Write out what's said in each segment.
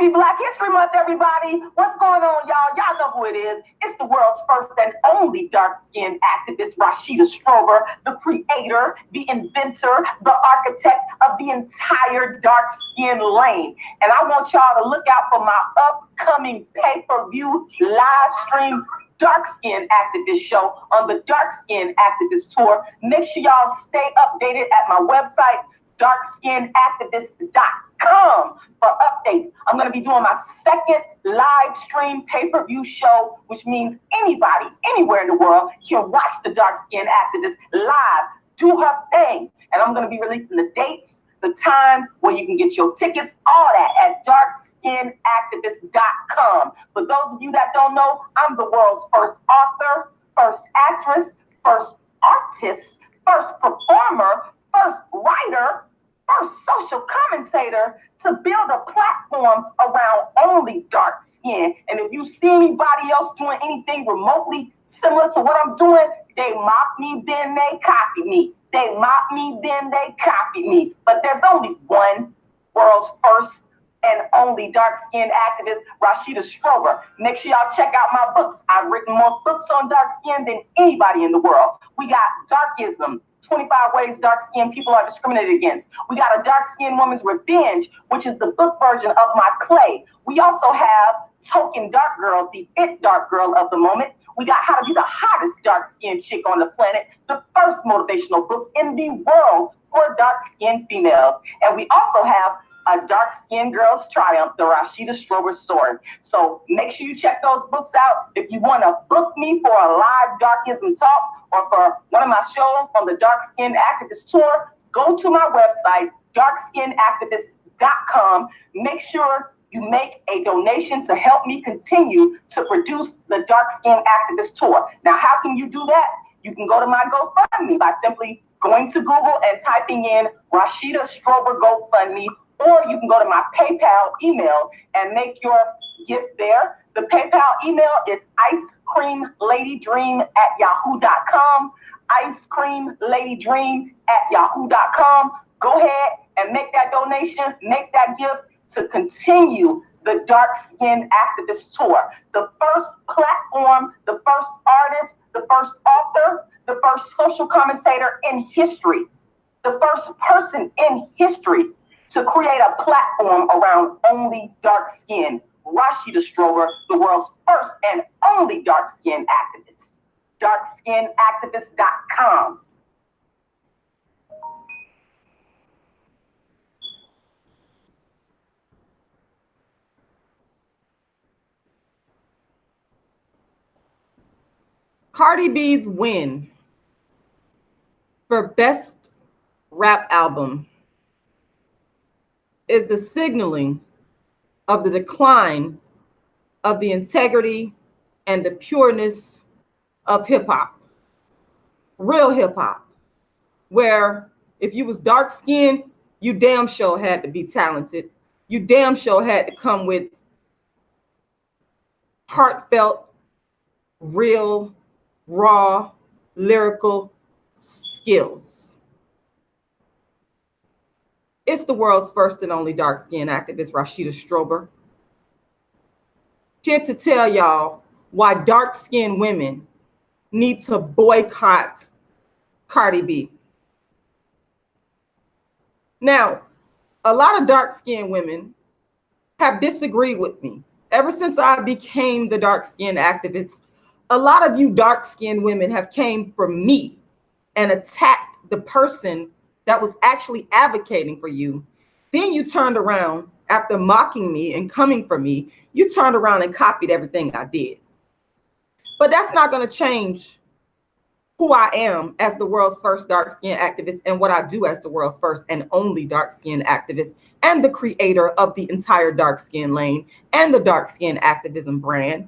Happy Black History Month, everybody. What's going on, y'all? Y'all know who it is. It's the world's first and only dark-skinned activist, Rashida Strober, the creator, the inventor, the architect of the entire dark-skin lane. And I want y'all to look out for my upcoming pay-per-view live stream Dark Skin Activist show on the Dark Skin Activist Tour. Make sure y'all stay updated at my website, darkiskinactivist.com, for updates. I'm going to be doing my second live stream pay-per-view show, which means anybody, anywhere in the world can watch the Dark Skin Activist live, do her thing. And I'm going to be releasing the dates, the times, where you can get your tickets, all that at darkiskinactivist.com. For those of you that don't know, I'm the world's first author, first actress, first artist, first performer, first writer, first social commentator to build a platform around only dark skin. And if you see anybody else doing anything remotely similar to what I'm doing, they mock me, then they copy me. They mock me, then they copy me. But there's only one world's first and only dark-skinned activist, Rashida Strober. Make sure y'all check out my books. I've written more books on dark skin than anybody in the world. We got Darkism, 25 Ways Dark-Skinned People Are Discriminated Against. We got A Dark-Skinned Woman's Revenge, which is the book version of my play. We also have Token Dark Girl, the it dark girl of the moment. We got How to Be the Hottest Dark-Skinned Chick on the Planet, the first motivational book in the world for dark-skinned females. And we also have A Dark-Skinned Girl's Triumph, the Rashida Strober story. So make sure you check those books out. If you want to book me for a live Darkism talk or for one of my shows on the Dark Skin Activist Tour, go to my website, darkiskinactivist.com. Make sure you make a donation to help me continue to produce the Dark Skin Activist Tour. Now, how can you do that? You can go to my GoFundMe by simply going to Google and typing in Rashida Strober GoFundMe, or you can go to my PayPal email and make your gift there. The PayPal email is icecreamladydream@yahoo.com, icecreamladydream@yahoo.com. Go ahead and make that donation, make that gift to continue the Dark Skin Activist Tour. The first platform, the first artist, the first author, the first social commentator in history, the first person in history to create a platform around only dark skin. Rashida Strober, the world's first and only dark skin activist. darkiskinactivist.com. Cardi B's win for Best Rap Album is the signaling of the decline of the integrity and the pureness of hip-hop, real hip-hop, where if you was dark-skinned, you damn sure had to be talented. You damn sure had to come with heartfelt, real, raw, lyrical skills. It's the world's first and only dark-skinned activist, Rashida Strober, here to tell y'all why dark-skinned women need to boycott Cardi B. Now, a lot of dark-skinned women have disagreed with me. Ever since I became the dark-skinned activist, a lot of you dark-skinned women have came for me and attacked the person that was actually advocating for you. Then you turned around after mocking me and coming for me, you turned around and copied everything I did. But that's not going to change who I am as the world's first dark-skinned activist and what I do as the world's first and only dark-skinned activist and the creator of the entire dark-skin lane and the dark-skin activism brand.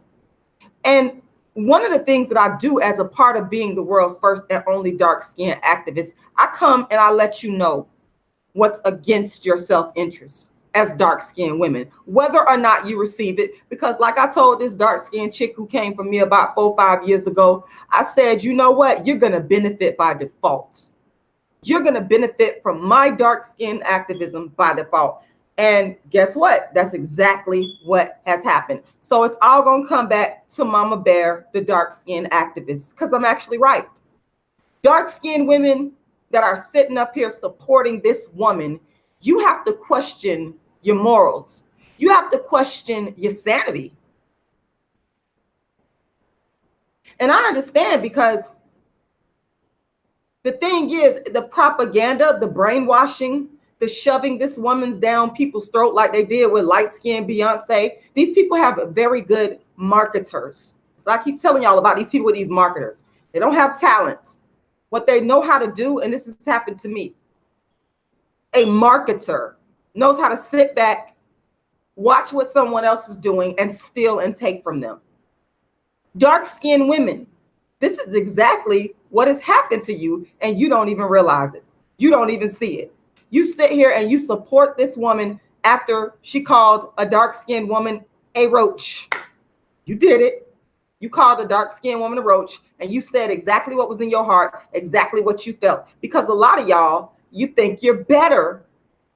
And one of the things that I do as a part of being the world's first and only dark-skinned activist, I come and I let you know what's against your self-interest as dark-skinned women, whether or not you receive it. Because like I told this dark-skinned chick who came from me about 4 or 5 years ago, I said, you know what? You're going to benefit by default. You're going to benefit from my dark-skinned activism by default. And guess what? That's exactly what has happened. So it's all going to come back to Mama Bear, the dark-skinned activist, because I'm actually right. Dark-skinned women that are sitting up here supporting this woman, you have to question your morals. You have to question your sanity. And I understand, because the thing is, the propaganda, the brainwashing, the shoving this woman's down people's throat like they did with light-skinned Beyonce, these people have very good marketers. So I keep telling y'all about these people with these marketers. They don't have talent. What they know how to do, and this has happened to me, a marketer knows how to sit back, watch what someone else is doing, and steal and take from them. Dark-skinned women, this is exactly what has happened to you, and you don't even realize it. You don't even see it. You sit here and you support this woman after she called a dark-skinned woman a roach. You did it. You called a dark-skinned woman a roach, and you said exactly what was in your heart, exactly what you felt. Because a lot of y'all, you think you're better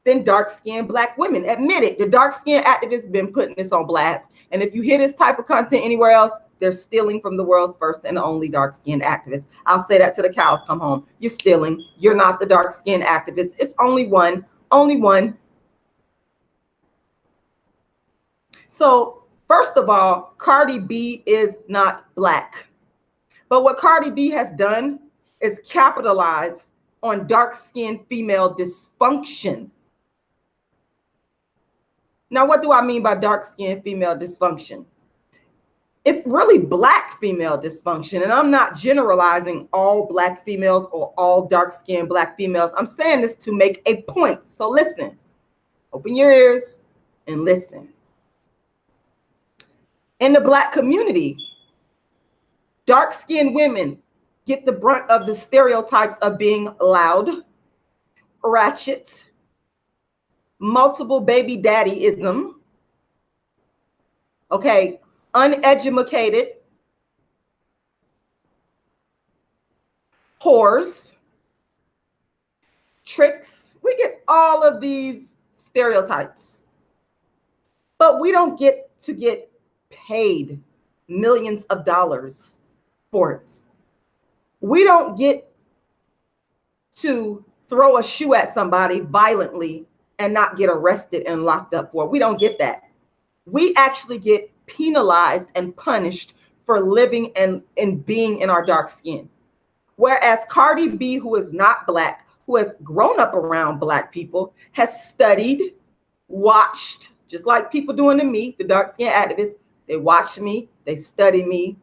than dark-skinned Black women. Admit it. The dark-skinned activists been putting this on blast. And if you hear this type of content anywhere else, they're stealing from the world's first and only dark-skinned activist. I'll say that till the cows come home. You're stealing. You're not the dark-skinned activist. It's only one. Only one. So, first of all, Cardi B is not Black. But what Cardi B has done is capitalize on dark-skinned female dysfunction. Now, what do I mean by dark-skinned female dysfunction? It's really Black female dysfunction. And I'm not generalizing all Black females or all dark-skinned Black females. I'm saying this to make a point. So listen, open your ears and listen. In the Black community, dark-skinned women get the brunt of the stereotypes of being loud, ratchet, multiple baby daddyism, okay, uneducated, whores, tricks. We get all of these stereotypes, but we don't get to get paid millions of dollars for it. We don't get to throw a shoe at somebody violently and not get arrested and locked up for it. We don't get that. We actually get penalized and punished for living and being in our dark skin. Whereas Cardi B, who is not Black, who has grown up around Black people, has studied, watched, just like people doing to me, the dark skin activists. They watch me, they study me,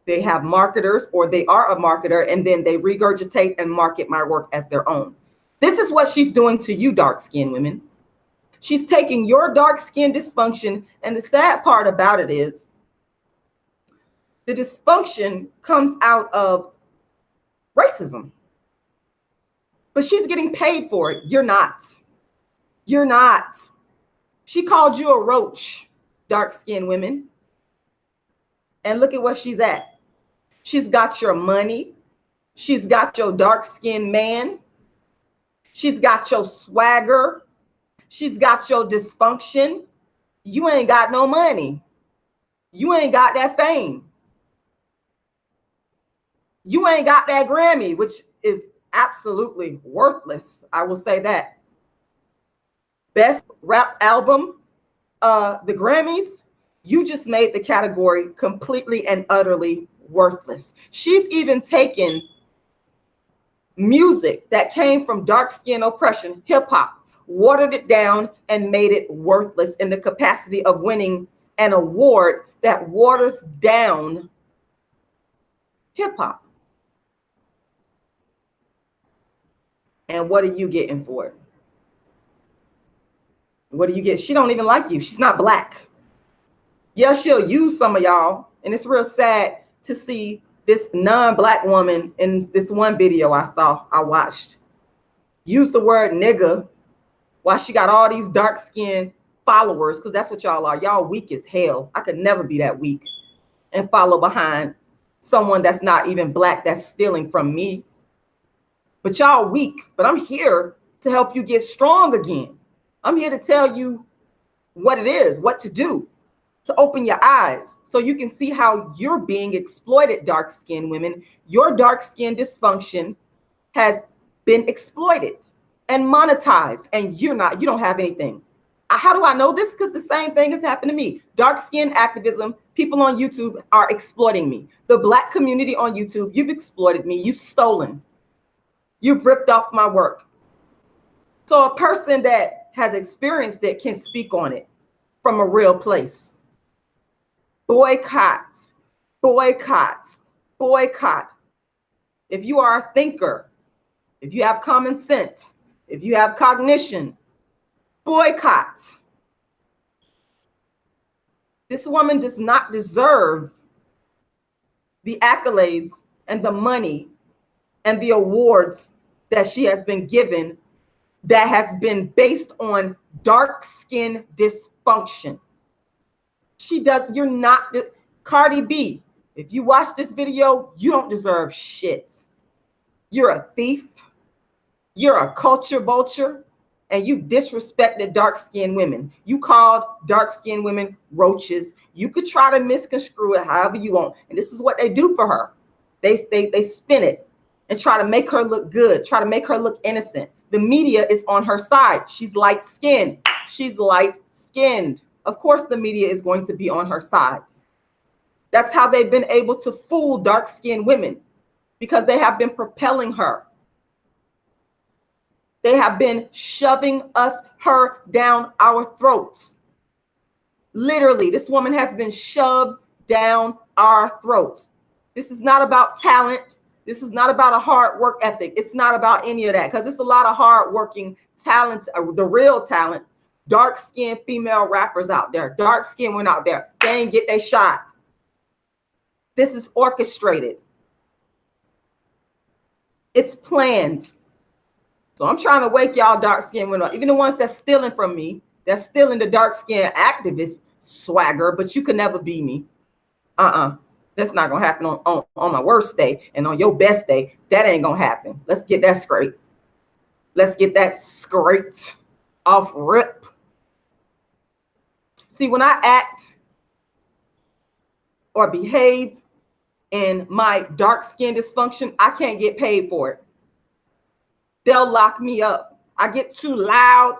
they have marketers, or they are a marketer, and then they regurgitate and market my work as their own. This is what she's doing to you, dark-skinned women. She's taking your dark-skin dysfunction, and the sad part about it is the dysfunction comes out of racism. But she's getting paid for it. You're not. You're not. She called you a roach, dark-skinned women. And look at where she's at. She's got your money. She's got your dark-skinned man. She's got your swagger. She's got your dysfunction. You ain't got no money. You ain't got that fame. You ain't got that Grammy, which is absolutely worthless. I will say that. Best rap album, the Grammys, you just made the category completely and utterly worthless. She's even taken music that came from dark skin oppression, hip hop, watered it down and made it worthless in the capacity of winning an award that waters down hip hop. And what are you getting for it? What do you get? She don't even like you. She's not Black. Yeah, she'll use some of y'all. And it's real sad to see this non-Black woman in this one video I watched, use the word nigga while she got all these dark-skinned followers, because that's what y'all are. Y'all weak as hell. I could never be that weak and follow behind someone that's not even Black, that's stealing from me. But y'all weak. But I'm here to help you get strong again. I'm here to tell you what it is, what to do, to open your eyes so you can see how you're being exploited, dark-skinned women. Your dark-skin dysfunction has been exploited and monetized, and you don't have anything. How do I know this? Because the same thing has happened to me. Dark-skin activism, people on YouTube are exploiting me. The Black community on YouTube, you've exploited me. You've stolen. You've ripped off my work. So a person that has experienced it can speak on it from a real place. Boycott, boycott, boycott. If you are a thinker, if you have common sense, if you have cognition, boycott. This woman does not deserve the accolades and the money and the awards that she has been given that has been based on dark skin dysfunction. You're not, Cardi B, if you watch this video, you don't deserve shit. You're a thief. You're a culture vulture. And you disrespected dark-skinned women. You called dark-skinned women roaches. You could try to misconstrue it however you want. And this is what they do for her. They spin it and try to make her look good, try to make her look innocent. The media is on her side. She's light-skinned. She's light-skinned. Of course, the media is going to be on her side. That's how they've been able to fool dark-skinned women, because they have been propelling her. They have been shoving her down our throats. Literally, this woman has been shoved down our throats. This is not about talent. This is not about a hard work ethic. It's not about any of that, because it's a lot of hard-working talent, the real talent, dark-skinned female rappers out there, dark-skinned women out there. They ain't get their shot. This is orchestrated. It's planned. So I'm trying to wake y'all dark-skinned women up, even the ones that's stealing from me, that's stealing the dark-skinned activist swagger, but you could never be me. That's not gonna happen on my worst day, and on your best day, that ain't gonna happen. Let's get that straight. Let's get that scraped off rip. See, when I act or behave in my dark-skin dysfunction, I can't get paid for it. They'll lock me up. I get too loud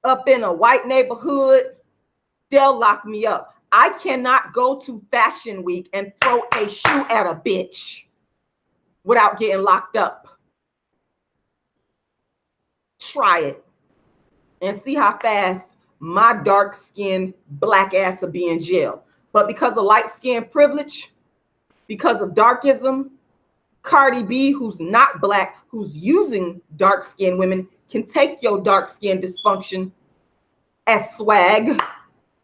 up in a white neighborhood, they'll lock me up. I cannot go to Fashion Week and throw a shoe at a bitch without getting locked up. Try it and see how fast my dark-skinned black ass will be in jail. But because of light-skin privilege, because of darkism, Cardi B, who's not black, who's using dark-skinned women, can take your dark-skin dysfunction as swag,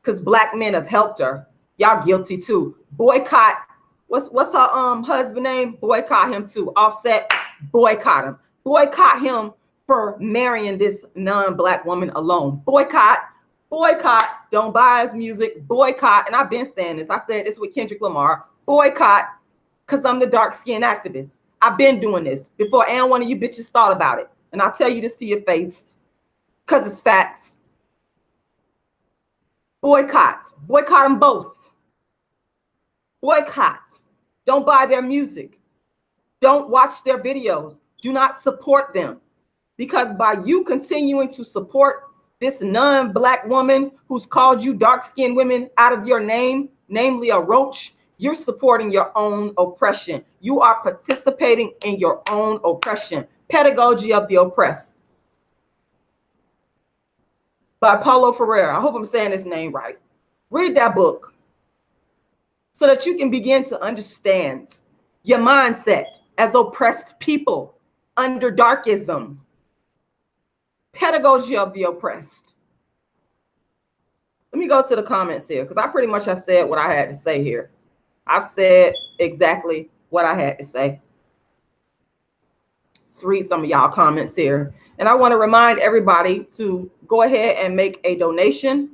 because black men have helped her. Y'all guilty too. Boycott. What's her husband name? Boycott him too. Offset, boycott him. Boycott him for marrying this non-black woman alone. Boycott. Boycott. Don't buy his music. Boycott. And I've been saying this. I said this with Kendrick Lamar. Boycott, because I'm the dark-skinned activist. I've been doing this before and one of you bitches thought about it. And I'll tell you this to your face, because it's facts. Boycotts. Boycott them both. Boycotts. Don't buy their music. Don't watch their videos. Do not support them. Because by you continuing to support this non-black woman who's called you dark-skinned women out of your name, namely a roach, you're supporting your own oppression. You are participating in your own oppression. Pedagogy of the Oppressed by Paulo Freire. I hope I'm saying his name right. Read that book so that you can begin to understand your mindset as oppressed people under darkism. Pedagogy of the Oppressed. Let me go to the comments here, because I pretty much have said what I had to say here. I've said exactly what I had to say. Let's read some of y'all comments here. And I want to remind everybody to go ahead and make a donation.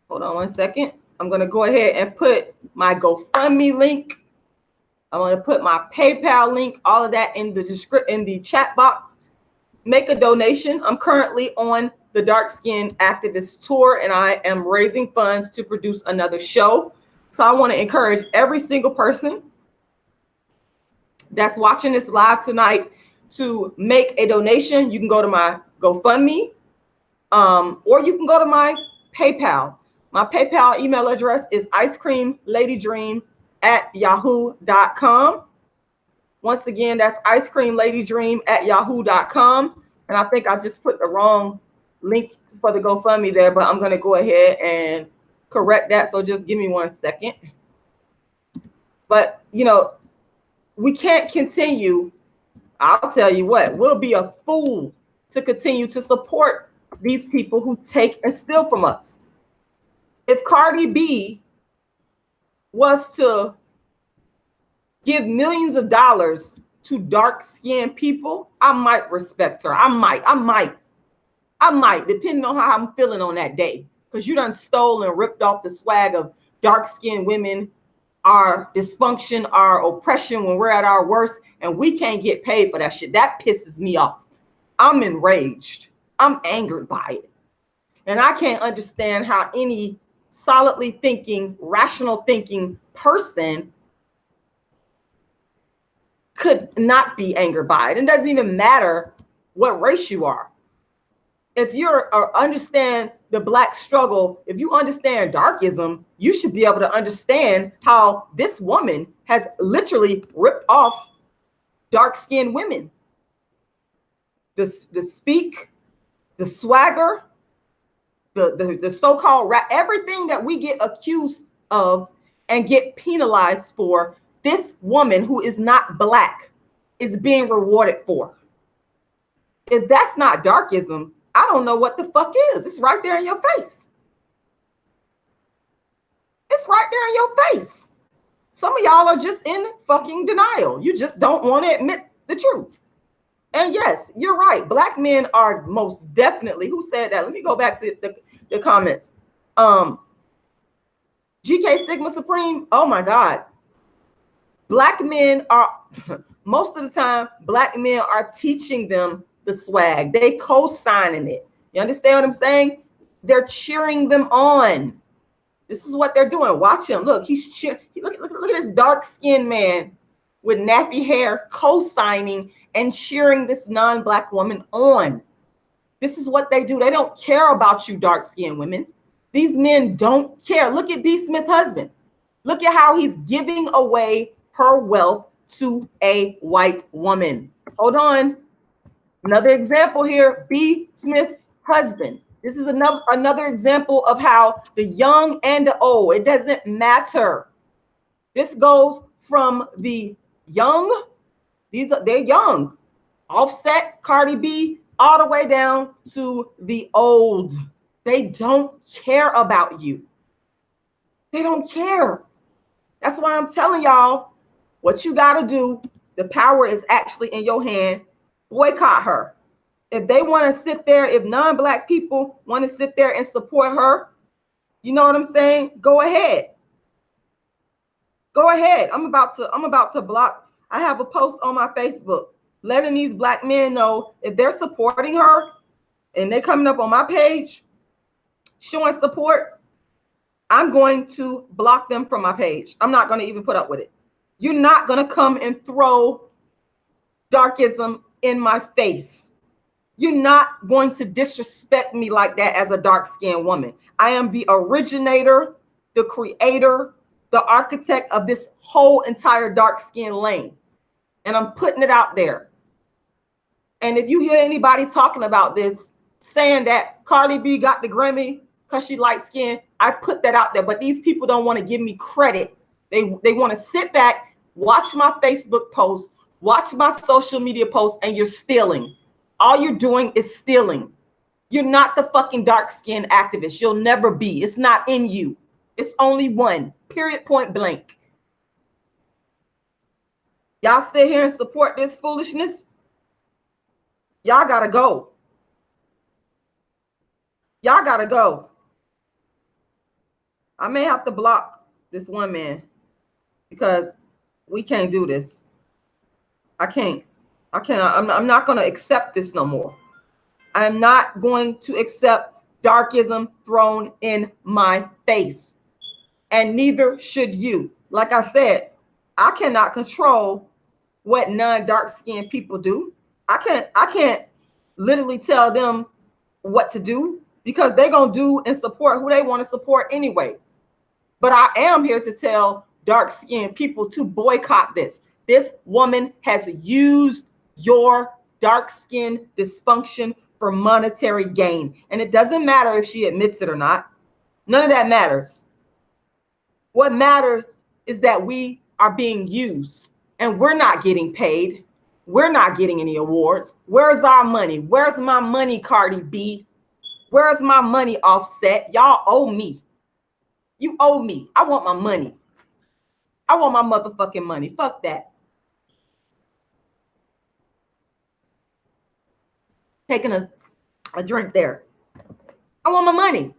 Hold on one second. I'm going to go ahead and put my GoFundMe link. I'm going to put my PayPal link, all of that in the description, in the chat box. make a donation. I'm currently on the Dark Skin Activist Tour, and I am raising funds to produce another show. So I want to encourage every single person that's watching this live tonight to make a donation. You can go to my GoFundMe, or you can go to my PayPal. My PayPal email address is icecreamladydream@yahoo.com. Once again, that's icecreamladydream@yahoo.com. And I think I just put the wrong link for the GoFundMe there, but I'm going to go ahead and correct that. So just give me 1 second. But, you know, we can't continue. I'll tell you what, we'll be a fool to continue to support these people who take and steal from us. If Cardi B was to give millions of dollars to dark-skinned people, I might respect her. I might, depending on how I'm feeling on that day. Because you done stole and ripped off the swag of dark-skinned women, our dysfunction, our oppression when we're at our worst, and we can't get paid for that shit. That pisses me off. I'm enraged. I'm angered by it. And I can't understand how any solidly thinking, rational thinking person could not be angered by it. It doesn't even matter what race you are. If you understand the Black struggle, if you understand darkism, you should be able to understand how this woman has literally ripped off dark-skinned women. The speak, the swagger, the so-called rap, everything that we get accused of and get penalized for, this woman who is not Black is being rewarded for. If that's not darkism, I don't know what the fuck is. It's right there in your face. It's right there in your face. Some of y'all are just in fucking denial. You just don't want to admit the truth. And yes, you're right. Black men are most definitely, who said that? Let me go back to the comments. GK Sigma Supreme, oh my God. Black men are, most of the time, Black men are teaching them the swag. They co-signing it. You understand what I'm saying? They're cheering them on. This is what they're doing. Watch him. Look, he's cheering. Look at this dark-skinned man with nappy hair co-signing and cheering this non-Black woman on. This is what they do. They don't care about you dark-skinned women. These men don't care. Look at B. Smith's husband. Look at how he's giving away her wealth to a white woman. Hold on. Another example here, B. Smith's husband. This is another example of how the young and the old, it doesn't matter. This goes from the young, they're young, Offset, Cardi B, all the way down to the old. They don't care about you. They don't care. That's why I'm telling y'all what you got to do. The power is actually in your hand. Boycott her. If they want to sit there, if non-Black people want to sit there and support her, you know what I'm saying? Go ahead. Go ahead. I'm about to block. I have a post on my Facebook letting these Black men know if they're supporting her and they're coming up on my page showing support, I'm going to block them from my page. I'm not going to even put up with it. You're not going to come and throw darkism in my face. You're not going to disrespect me like that as a dark-skinned woman. I am the originator, the creator, the architect of this whole entire dark-skinned lane. And I'm putting it out there. And if you hear anybody talking about this, saying that Cardi B got the Grammy because she light-skinned, I put that out there. But these people don't want to give me credit. They want to sit back, watch my Facebook posts, watch my social media posts, and you're stealing. All you're doing is stealing. You're not the fucking dark-skinned activist. You'll never be. It's not in you. It's only one. Period, point blank. Y'all sit here and support this foolishness? Y'all gotta go. Y'all gotta go. I may have to block this one man because we can't do this. I can't. I'm not going to accept this no more. I'm not going to accept darkism thrown in my face. And neither should you. Like I said, I cannot control what non-dark skinned people do. I can't literally tell them what to do because they're gonna do and support who they want to support anyway. But I am here to tell dark-skinned people to boycott this. This woman has used your dark-skin dysfunction for monetary gain. And it doesn't matter if she admits it or not. None of that matters. What matters is that we are being used and we're not getting paid. We're not getting any awards. Where's our money? Where's my money, Cardi B? Where's my money, Offset? Y'all owe me. You owe me. I want my money. I want my motherfucking money. Fuck that. Taking a drink there. I want my money.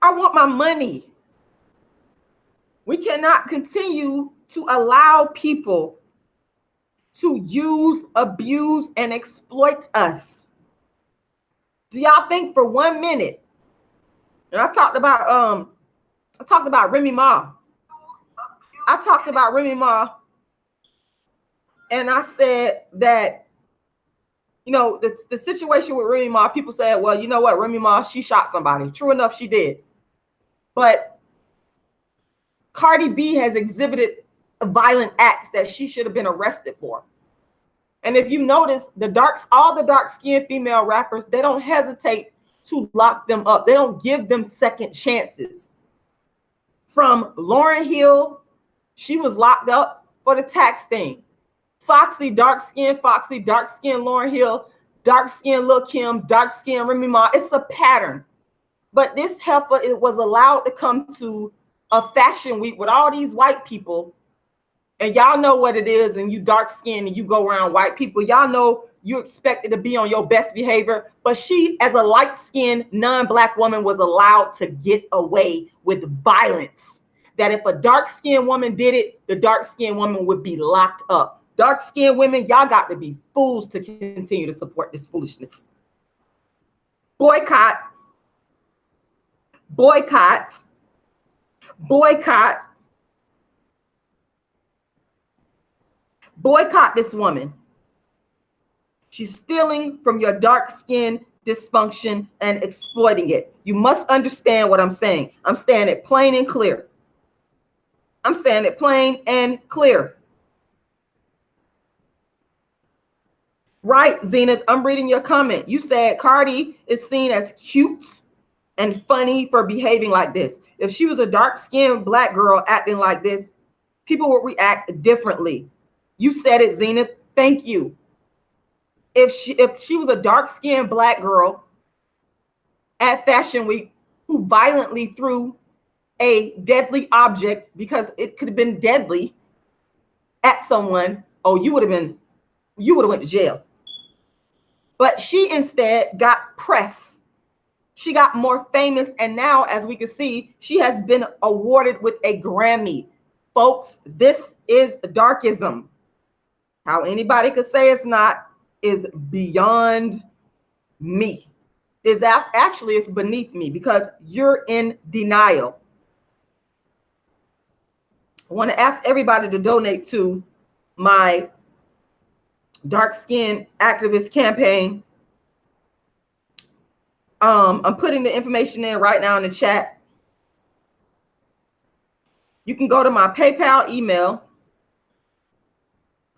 I want my money. We cannot continue to allow people to use, abuse, and exploit us. Do y'all think for 1 minute? And I talked about Remy Ma. I talked about Remy Ma, and I said that, you know, the situation with Remy Ma, people said, well, you know what, Remy Ma, she shot somebody. True enough, she did. But Cardi B has exhibited violent acts that she should have been arrested for. And if you notice, all the dark-skinned female rappers, they don't hesitate to lock them up. They don't give them second chances. From Lauryn Hill, she was locked up for the tax thing. Foxy, dark-skinned Lauryn Hill, dark-skinned Lil' Kim, dark-skinned Remy Ma. It's a pattern. But this heifer, it was allowed to come to a fashion week with all these white people. And y'all know what it is, and you dark-skinned and you go around white people. Y'all know you expected to be on your best behavior. But she, as a light-skinned, non-black woman, was allowed to get away with violence. That if a dark-skinned woman did it, the dark-skinned woman would be locked up. Dark-skinned women, y'all got to be fools to continue to support this foolishness. Boycott. Boycotts. Boycott. Boycott this woman. She's stealing from your dark skin dysfunction and exploiting it. You must understand what I'm saying. I'm saying it plain and clear. I'm saying it plain and clear. Right, Zenith, I'm reading your comment. You said Cardi is seen as cute and funny for behaving like this. If she was a dark-skinned black girl acting like this, people would react differently. You said it, Zenith. Thank you. If she was a dark-skinned black girl at Fashion Week who violently threw a deadly object, because it could have been deadly, at someone, oh, you would have went to jail. But she instead got press. She got more famous, and now, as we can see, she has been awarded with a Grammy. Folks, this is darkism. How anybody could say it's not is beyond me. It's beneath me, because you're in denial. I want to ask everybody to donate to my dark skin activist campaign. I'm putting the information in right now in the chat. You can go to my PayPal email,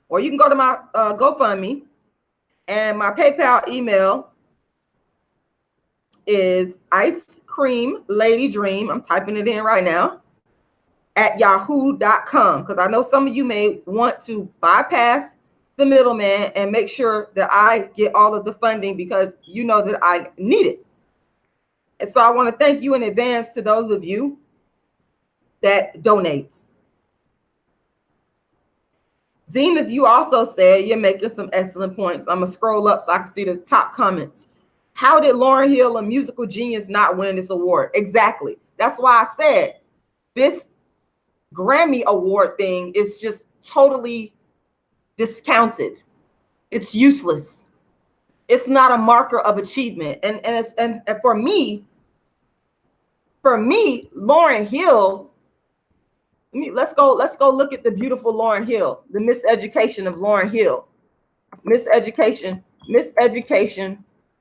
or you can go to my GoFundMe, and my PayPal email is icecreamladydream. I'm typing it in right now at yahoo.com, because I know some of you may want to bypass the middleman and make sure that I get all of the funding, because you know that I need it. And so I want to thank you in advance to those of you that donates. Zenith, you also said, you're making some excellent points. I'm going to scroll up so I can see the top comments. How did Lauryn Hill, a musical genius, not win this award? Exactly. That's why I said this Grammy award thing is just totally discounted. It's useless. It's not a marker of achievement. And for me, Lauryn Hill, let's go look at the beautiful Lauryn Hill, the miseducation of Lauryn Hill. Miseducation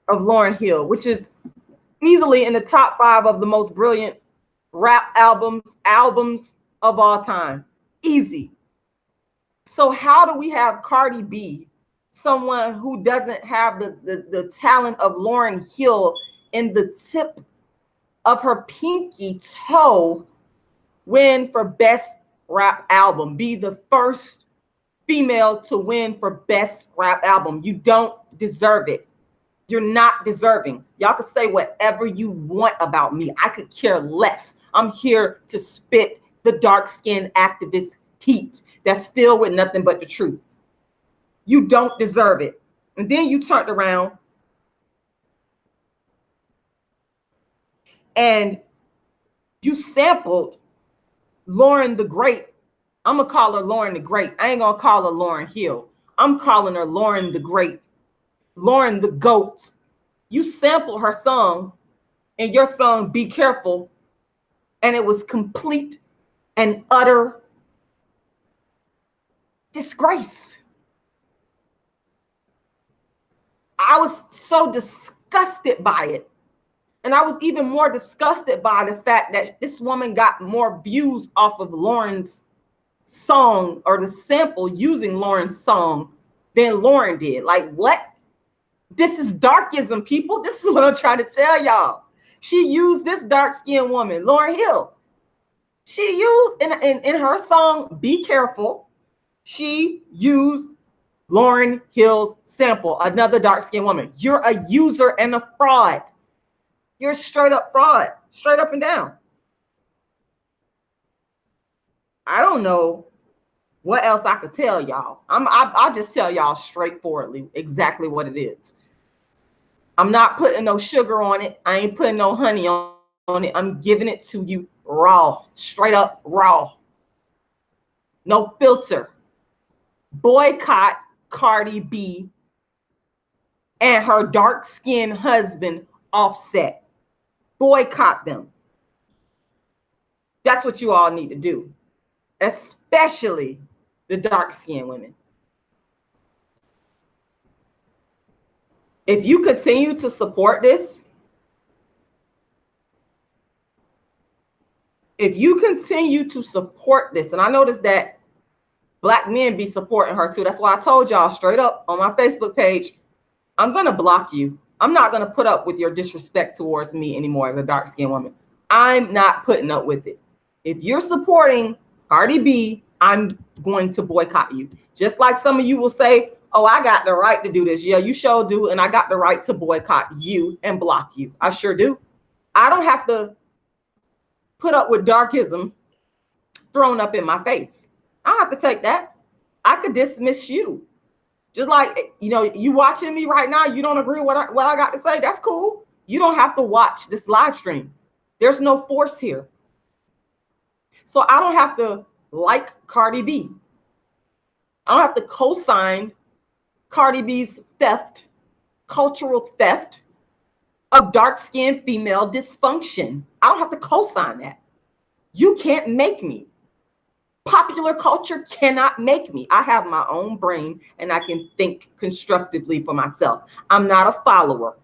of Lauryn Hill, which is easily in the top 5 of the most brilliant rap albums of all time. Easy. So how do we have Cardi B, someone who doesn't have the talent of Lauryn Hill in the tip of her pinky toe, win for best rap album, be the first female to win for best rap album? You don't deserve it. You're not deserving. Y'all can say whatever you want about me. I could care less. I'm here to spit the dark-skinned activist heat that's filled with nothing but the truth. You don't deserve it. And then you turned around and you sampled Lauren the Great. I'm gonna call her Lauren the Great. I ain't gonna call her Lauryn Hill. I'm calling her Lauren the Great, Lauren the GOAT. You sampled her song in your song, Be Careful, and it was complete and utter disgrace. I was so disgusted by it. And I was even more disgusted by the fact that this woman got more views off of Lauren's song, or the sample using Lauren's song, than Lauren did. Like, what? This is darkism, people. This is what I'm trying to tell y'all. She used this dark-skinned woman, Lauryn Hill. She used in her song, Be Careful, she used Lauryn Hill's sample, another dark-skinned woman. You're a user and a fraud. You're straight up fraud, straight up and down. I don't know what else I could tell y'all. I'll just tell y'all straightforwardly exactly what it is. I'm not putting no sugar on it. I ain't putting no honey on it. I'm giving it to you raw, straight up raw. No filter. Boycott Cardi B and her dark-skinned husband, Offset. Boycott them. That's what you all need to do, especially the dark-skinned women. If you continue to support this, and I noticed that Black men be supporting her too. That's why I told y'all straight up on my Facebook page, I'm going to block you. I'm not going to put up with your disrespect towards me anymore as a dark-skinned woman. I'm not putting up with it. If you're supporting Cardi B, I'm going to boycott you. Just like some of you will say, oh, I got the right to do this. Yeah, you sure do. And I got the right to boycott you and block you. I sure do. I don't have to put up with darkism thrown up in my face. I don't have to take that. I could dismiss you. Just like, you watching me right now, you don't agree with what I got to say. That's cool. You don't have to watch this live stream. There's no force here. So I don't have to like Cardi B. I don't have to co-sign Cardi B's theft, cultural theft of dark-skinned female dysfunction. I don't have to co-sign that. You can't make me. Popular culture cannot make me. I have my own brain and I can think constructively for myself. I'm not a follower.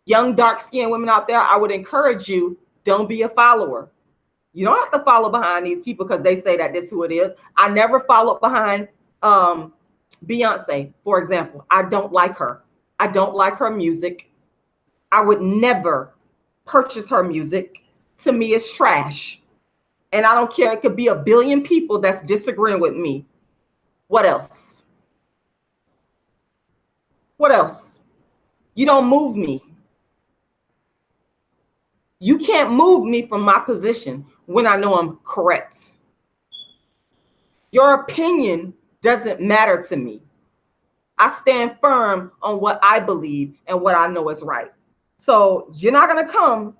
Young dark-skinned women out there, I would encourage you, don't be a follower. You don't have to follow behind these people because they say that this is who it is. I never followed behind Beyonce, for example. I don't like her. I don't like her music. I would never purchase her music. To me, it's trash. And I don't care. It could be a billion people that's disagreeing with me. What else? What else? You don't move me. You can't move me from my position when I know I'm correct. Your opinion doesn't matter to me. I stand firm on what I believe and what I know is right. So you're not going to come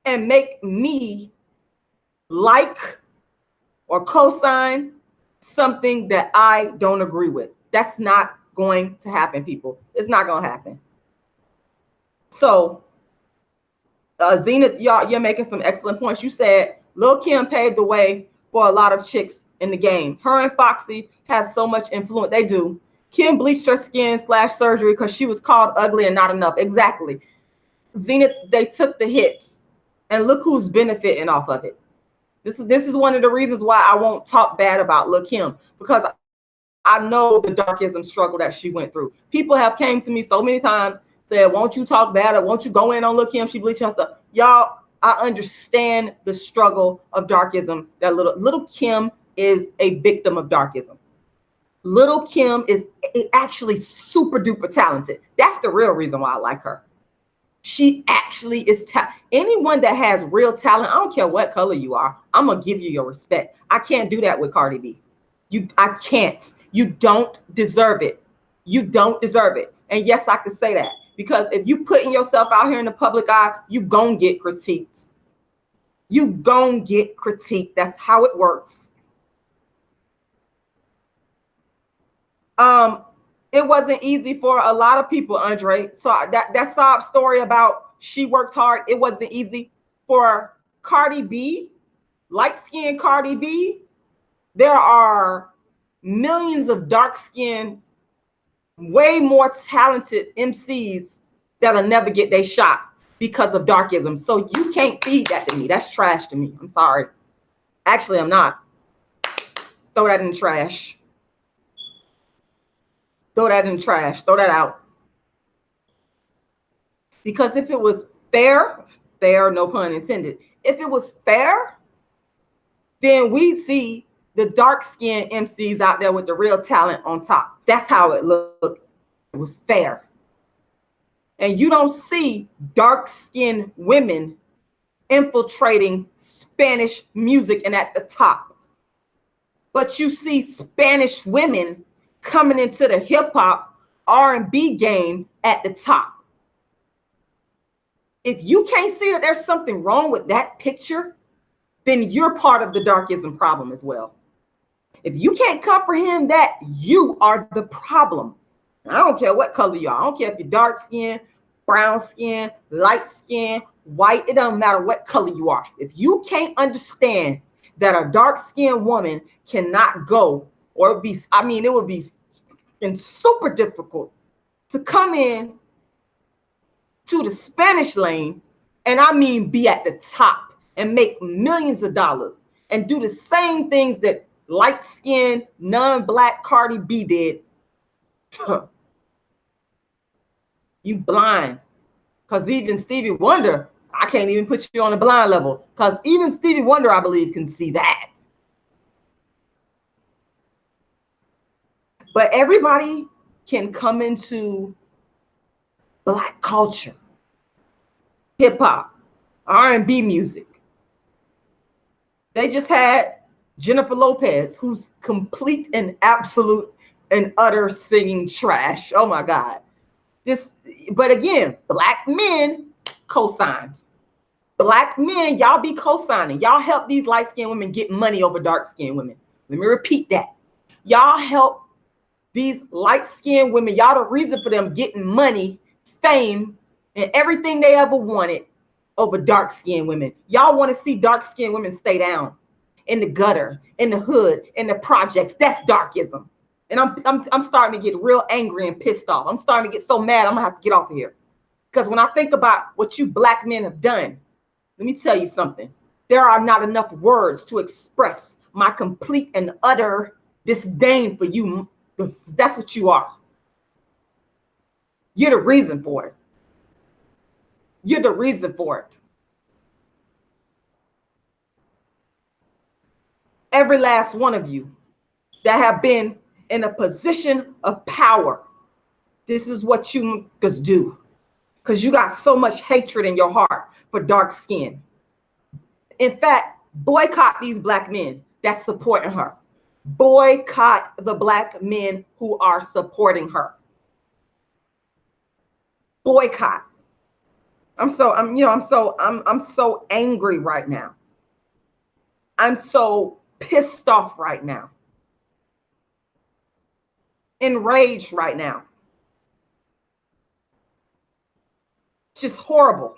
and make me like or co-sign something that I don't agree with. That's not going to happen, people. It's not going to happen. So, Zenith, you're making some excellent points. You said Lil Kim paved the way for a lot of chicks in the game. Her and Foxy have so much influence. They do. Kim bleached her skin / surgery because she was called ugly and not enough. Exactly. Zenith, they took the hits, and look who's benefiting off of it. This is one of the reasons why I won't talk bad about Lil Kim, because I know the darkism struggle that she went through. People have came to me so many times, said, won't you talk bad, or won't you go in on Lil Kim? She bleached her stuff. Y'all, I understand the struggle of darkism. That little Kim is a victim of darkism. Little Kim is actually super duper talented. That's the real reason why I like her. She actually is anyone that has real talent, I don't care what color you are, I'm gonna give you your respect. I can't do that with Cardi B. I can't. You don't deserve it. You don't deserve it. And yes, I could say that, because if you putting yourself out here in the public eye, you gonna get critiqued. You gonna get critiqued. That's how it works. It wasn't easy for a lot of people, Andre. So that sob story about she worked hard, it wasn't easy for Cardi B, light-skinned Cardi B. There are millions of dark-skinned, way more talented MCs that'll never get their shot because of darkism. So you can't feed that to me. That's trash to me. I'm sorry. Actually, I'm not. Throw that in the trash. Throw that in the trash. Throw that out. Because if it was fair, no pun intended. If it was fair, then we'd see the dark-skinned MCs out there with the real talent on top. That's how it looked. It was fair. And you don't see dark-skinned women infiltrating Spanish music and at the top. But you see Spanish women coming into the hip-hop R&B game at the top. If you can't see that there's something wrong with that picture, then you're part of the darkism problem as well. If you can't comprehend that, you are the problem. I don't care what color you are. I don't care if you're dark skin, brown skin, light skin, white. It doesn't matter what color you are. If you can't understand that a dark skinned woman cannot go, or it would be super difficult to come in to the Spanish lane, and I mean be at the top and make millions of dollars and do the same things that light-skinned, non-black Cardi B did. You blind. Because even Stevie Wonder, I can't even put you on a blind level, because even Stevie Wonder, I believe, can see that. But everybody can come into Black culture, hip hop, R&B music. They just had Jennifer Lopez, who's complete and absolute and utter singing trash. Oh my God. But again, Black men co-signed. Black men, y'all be co-signing. Y'all help these light-skinned women get money over dark-skinned women. Let me repeat that. Y'all help these light-skinned women. Y'all the reason for them getting money, fame, and everything they ever wanted over dark-skinned women. Y'all want to see dark-skinned women stay down in the gutter, in the hood, in the projects. That's darkism. And I'm starting to get real angry and pissed off. I'm starting to get so mad, I'm gonna have to get off of here. Because when I think about what you Black men have done, let me tell you something. There are not enough words to express my complete and utter disdain for you. That's what you are. You're the reason for it. You're the reason for it. Every last one of you that have been in a position of power, this is what you must do. Because you got so much hatred in your heart for dark skin. In fact, boycott these Black men that's supporting her. Boycott the Black men who are supporting her. Boycott. I'm so angry right now. I'm so pissed off right now. enraged right now. It's just horrible.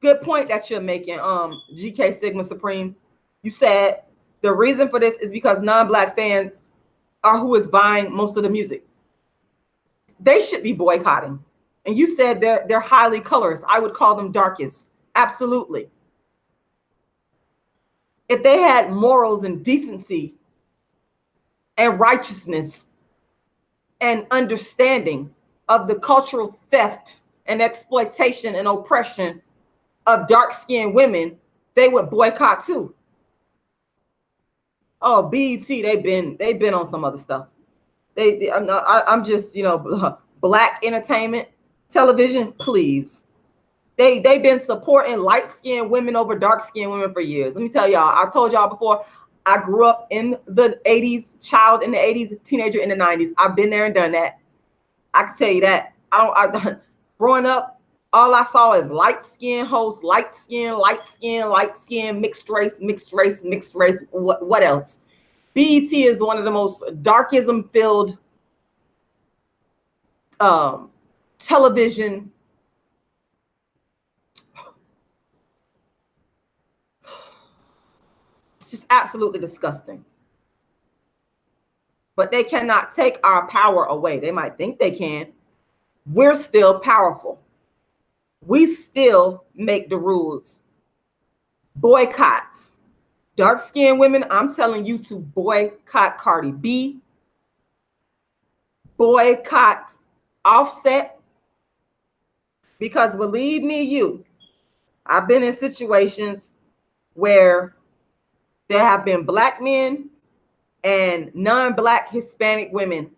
Good point that you're making, GK Sigma Supreme. You said the reason for this is because non-Black fans are who is buying most of the music. They should be boycotting. And you said they're highly colorist. I would call them darkest. Absolutely. If they had morals and decency and righteousness and understanding of the cultural theft and exploitation and oppression of dark-skinned women, they would boycott too. Oh, BET, they've been on some other stuff. I'm just, Black entertainment television, please. They've been supporting light-skinned women over dark-skinned women for years. Let me tell y'all, I told y'all before, I grew up in the 80s, child in the 80s, teenager in the 90s. I've been there and done that. I can tell you that. Growing up, all I saw is light-skinned hosts, light skin, mixed race. What else? BET is one of the most darkism-filled television. It's just absolutely disgusting. But they cannot take our power away. They might think they can. We're still powerful. We still make the rules. Boycott. Dark-skinned women, I'm telling you to boycott Cardi B. Boycott Offset. Because believe me, I've been in situations where there have been Black men and non-Black Hispanic women.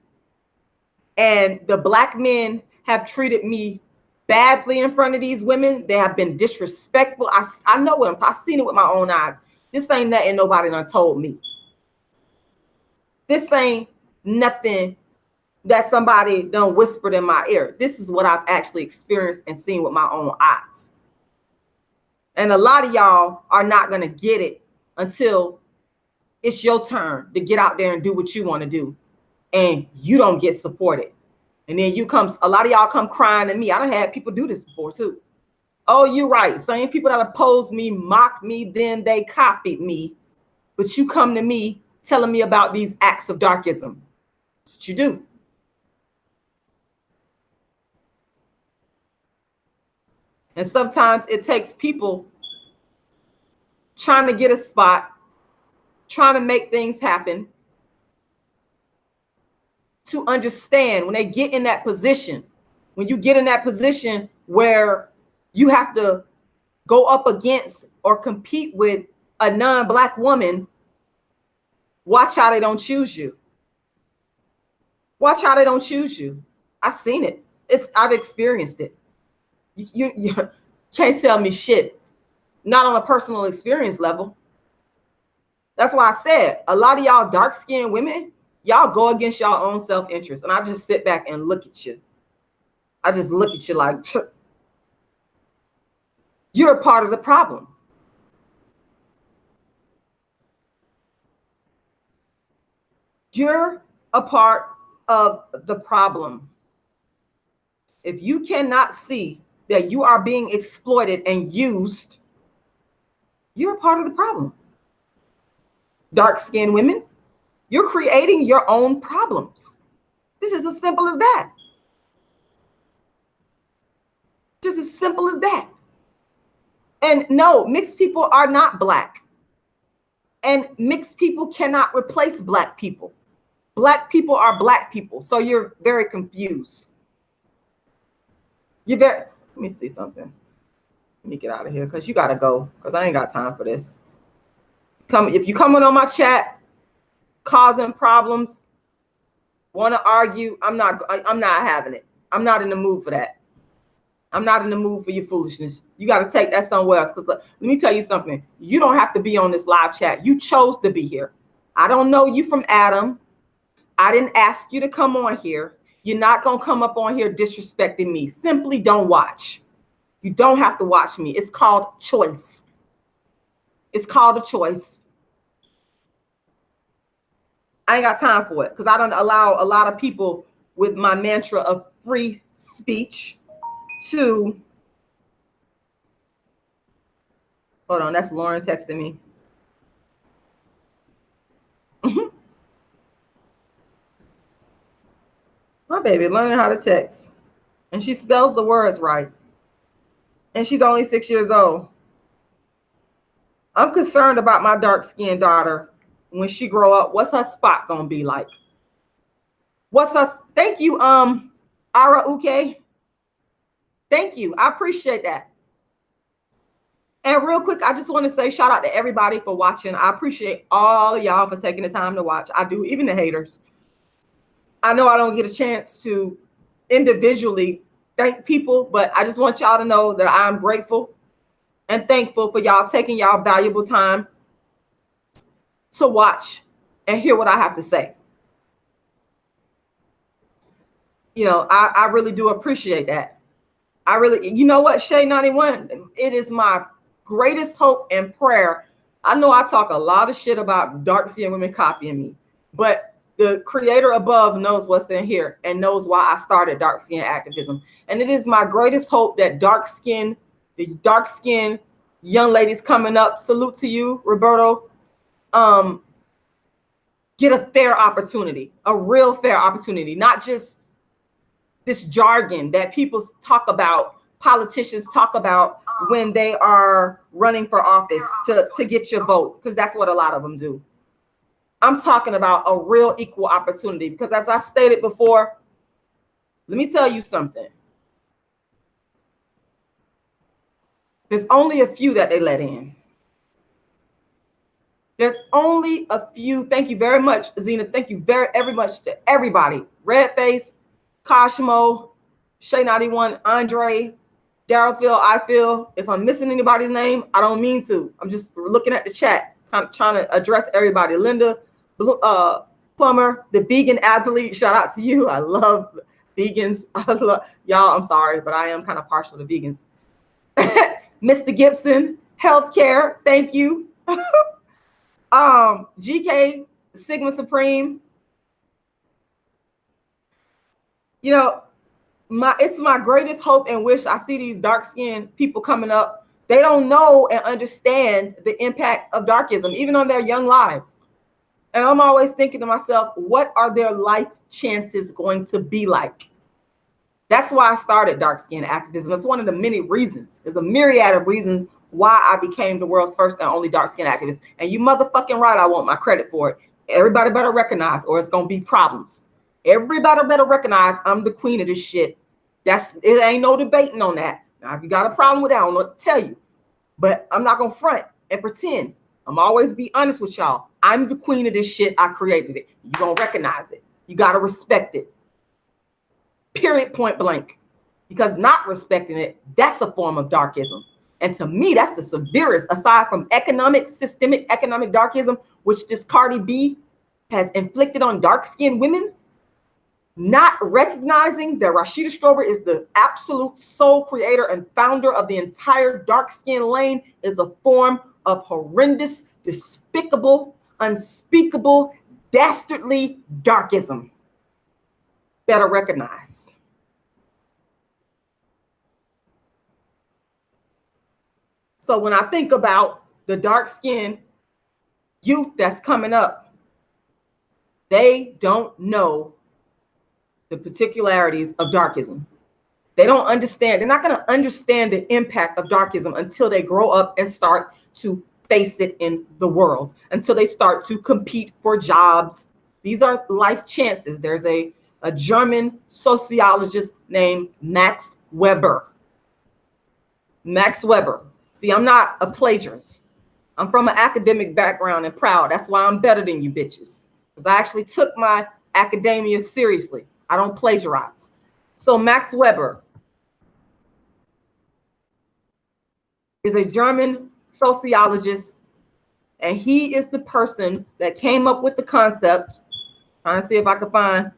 And the Black men have treated me badly in front of these women. They have been disrespectful. I know what I'm talking. I've seen it with my own eyes. This ain't nothing nobody done told me. This ain't nothing that somebody done whispered in my ear. This is what I've actually experienced and seen with my own eyes. And a lot of y'all are not going to get it until it's your turn to get out there and do what you want to do. And you don't get supported. And then a lot of y'all come crying to me. I done had people do this before too. Oh, you're right. Same people that opposed me, mocked me, then they copied me. But you come to me telling me about these acts of darkism. That's what you do. And sometimes it takes people trying to get a spot, trying to make things happen, to understand when they get in that position, when you get in that position where you have to go up against or compete with a non-Black woman, watch how they don't choose you. Watch how they don't choose you. I've seen it. I've experienced it. You can't tell me shit. Not on a personal experience level. That's why I said a lot of y'all dark-skinned women, y'all go against y'all own self-interest. And I just sit back and look at you. I just look at you like, you're a part of the problem. You're a part of the problem. If you cannot see that you are being exploited and used, you're a part of the problem. Dark-skinned women, you're creating your own problems. This is as simple as that. Just as simple as that. And no, mixed people are not Black. And mixed people cannot replace Black people. Black people are Black people. So you're very confused. Let me see something. Let me get out of here because you got to go because I ain't got time for this. If you coming on my chat, causing problems, want to argue, I'm not having it. I'm not in the mood for that. I'm not in the mood for your foolishness. You got to take that somewhere else. Because let me tell you something. You don't have to be on this live chat. You chose to be here. I don't know you from Adam. I didn't ask you to come on here. You're not going to come up on here disrespecting me. Simply don't watch. You don't have to watch me. It's called choice. It's called a choice. I ain't got time for it because I don't allow a lot of people with my mantra of free speech to, hold on, that's Lauren texting me. My baby learning how to text, and she spells the words right, and she's only 6 years old. I'm concerned about my dark-skinned daughter when she grow up. What's her spot gonna be like? What's her? Thank you, Ara Uke. Thank you, I appreciate that. And real quick, I just want to say shout out to everybody for watching. I appreciate all of y'all for taking the time to watch. I do, even the haters. I know I don't get a chance to individually thank people, but I just want y'all to know that I'm grateful and thankful for y'all taking y'all valuable time to watch and hear what I have to say. You know, I really do appreciate that. I really, you know what, Shay 91, it is my greatest hope and prayer. I know I talk a lot of shit about dark-skinned women copying me, but the creator above knows what's in here and knows why I started dark skin activism. And it is my greatest hope that the dark skin young ladies coming up, salute to you, Roberto, get a fair opportunity, a real fair opportunity, not just this jargon that people talk about, politicians talk about when they are running for office to get your vote, because that's what a lot of them do. I'm talking about a real equal opportunity, because as I've stated before, let me tell you something. There's only a few that they let in. There's only a few. Thank you very much, Zena. Thank you very much to everybody. Redface, Cosmo, Shay 91, Andre, Daryl Phil, I feel. If I'm missing anybody's name, I don't mean to. I'm just looking at the chat, kind of trying to address everybody. Linda, Plumber, the vegan athlete, shout out to you. I love vegans. I love y'all. I'm sorry, but I am kind of partial to vegans. Mr. Gibson, healthcare, thank you. GK, Sigma Supreme. You know, it's my greatest hope and wish. I see these dark-skinned people coming up. They don't know and understand the impact of darkism, even on their young lives. And I'm always thinking to myself, what are their life chances going to be like? That's why I started dark skin activism. It's one of the many reasons. There's a myriad of reasons why I became the world's first and only dark skin activist. And you motherfucking right, I want my credit for it. Everybody better recognize, or it's gonna be problems. Everybody better recognize I'm the queen of this shit. It ain't no debating on that. Now, if you got a problem with that, I don't know what to tell you. But I'm not gonna front and pretend. I'm always be honest with y'all. I'm the queen of this shit. I created it. You gonna recognize it. You gotta respect it. Period, point blank. Because not respecting it, that's a form of darkism. And to me, that's the severest, aside from systemic economic darkism, which this Cardi B has inflicted on dark-skinned women. Not recognizing that Rashida Strober is the absolute sole creator and founder of the entire dark-skin lane is a form of horrendous, despicable, unspeakable, dastardly darkism. Better recognize. So when I think about the dark-skinned youth that's coming up, they don't know the particularities of darkism. They don't understand. They're not going to understand the impact of darkism until they grow up and start to face it in the world, until they start to compete for jobs. These are life chances. There's a German sociologist named Max Weber. Max Weber. See, I'm not a plagiarist. I'm from an academic background and proud. That's why I'm better than you bitches. Because I actually took my academia seriously. I don't plagiarize. So Max Weber is a German sociologist, and he is the person that came up with the concept. Trying to see if I can find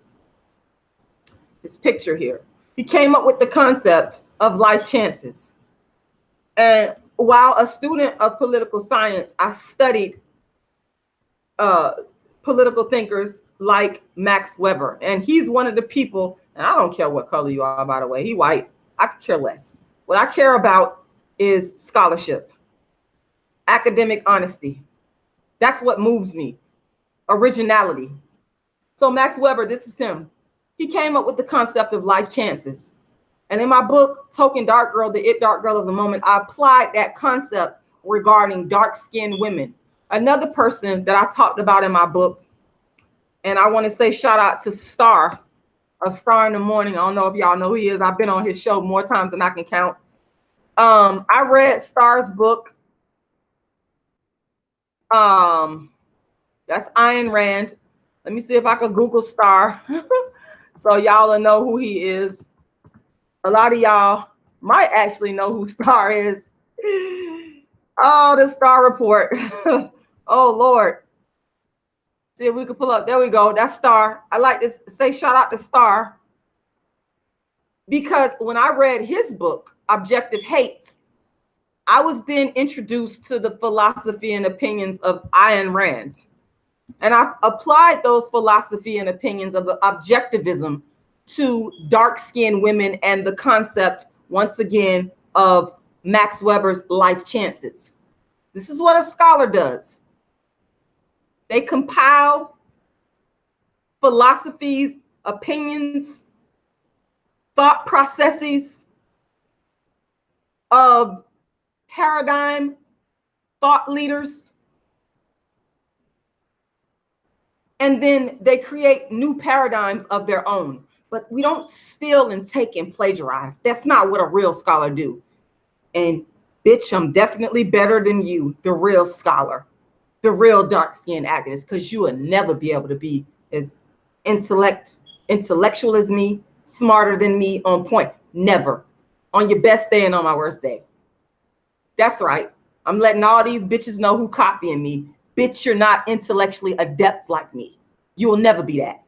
this picture here. He came up with the concept of life chances. And while a student of political science, I studied political thinkers like Max Weber. And he's one of the people, and I don't care what color you are, by the way, he white, I could care less. What I care about is scholarship, academic honesty. That's what moves me, originality. So Max Weber, this is him. He came up with the concept of life chances. And in my book, Token Dark Girl, the It Dark Girl of the Moment, I applied that concept regarding dark-skinned women. Another person that I talked about in my book, and I want to say shout out to Star of Star in the Morning. I don't know if y'all know who he is. I've been on his show more times than I can count. I read Star's book. That's Ayn Rand. Let me see if I could Google Star so y'all will know who he is. A lot of y'all might actually know who Star is. Oh, the Star Report. Oh, Lord. See if we can pull up. There we go. That's Star. I like to say shout out to Star because when I read his book, Objective Hate, I was then introduced to the philosophy and opinions of Ayn Rand. And I applied those philosophy and opinions of objectivism to dark-skinned women and the concept, once again, of Max Weber's life chances. This is what a scholar does. They compile philosophies, opinions, thought processes of paradigm thought leaders, and then they create new paradigms of their own. But we don't steal and take and plagiarize. That's not what a real scholar do. And bitch, I'm definitely better than you, the real scholar, the real dark-skinned activist, because you will never be able to be as intellectual as me, smarter than me, on point. Never. On your best day and on my worst day. That's right. I'm letting all these bitches know who copying me. Bitch, you're not intellectually adept like me. You will never be that.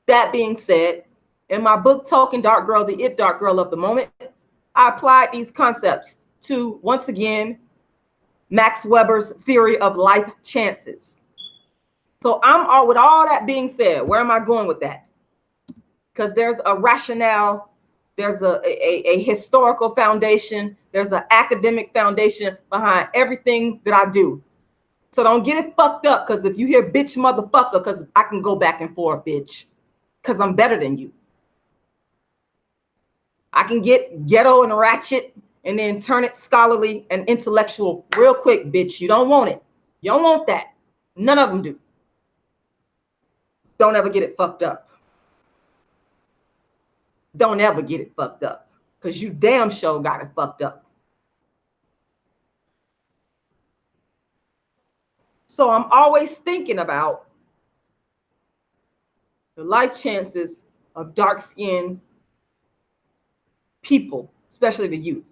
That being said, in my book, Token Dark Girl, the It Dark Girl of the Moment, I applied these concepts to, once again, Max Weber's theory of life chances. So with all that being said, where am I going with that? Because there's a rationale, there's a historical foundation, there's an academic foundation behind everything that I do. So don't get it fucked up, because if you hear bitch motherfucker, because I can go back and forth, bitch, because I'm better than you. I can get ghetto and ratchet and then turn it scholarly and intellectual real quick, bitch. You don't want it. You don't want that. None of them do. Don't ever get it fucked up. Don't ever get it fucked up, because you damn sure got it fucked up. So I'm always thinking about the life chances of dark-skinned people, especially the youth.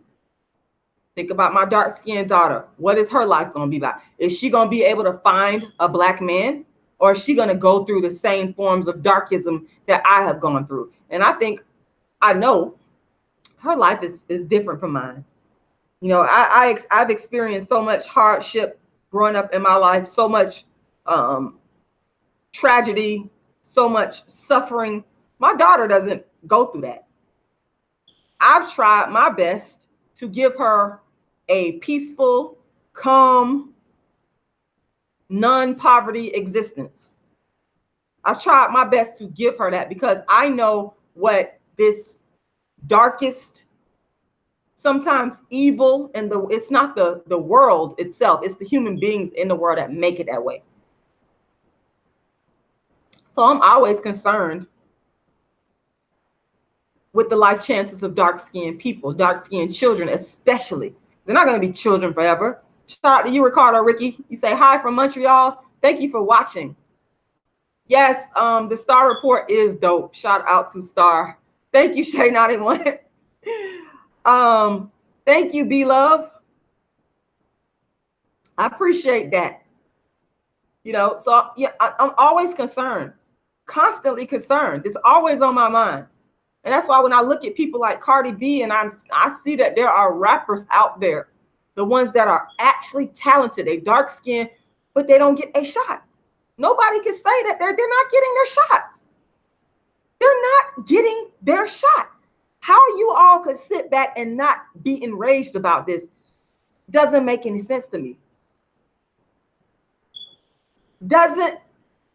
Think about my dark-skinned daughter. What is her life going to be like? Is she going to be able to find a black man, or is she going to go through the same forms of darkism that I have gone through? And I know her life is different from mine. You know, I've experienced so much hardship growing up in my life, so much tragedy, so much suffering. My daughter doesn't go through that. I've tried my best to give her a peaceful, calm, non-poverty existence. I've tried my best to give her that, because I know what this darkest, sometimes evil, and it's not the world itself, it's the human beings in the world that make it that way. So I'm always concerned with the life chances of dark-skinned people, dark-skinned children especially. They're not going to be children forever. Shout out to you, Ricardo Ricky. You say hi from Montreal. Thank you for watching. Yes, the Star Report is dope. Shout out to Star. Thank you, Shay91. Thank you, B-Love. I appreciate that. You know, so yeah, I'm always concerned, constantly concerned. It's always on my mind. And that's why when I look at people like Cardi B, and I see that there are rappers out there, the ones that are actually talented, they dark skinned, but they don't get a shot. Nobody can say that they're not getting their shots. They're not getting their shot. How you all could sit back and not be enraged about this doesn't make any sense to me. Doesn't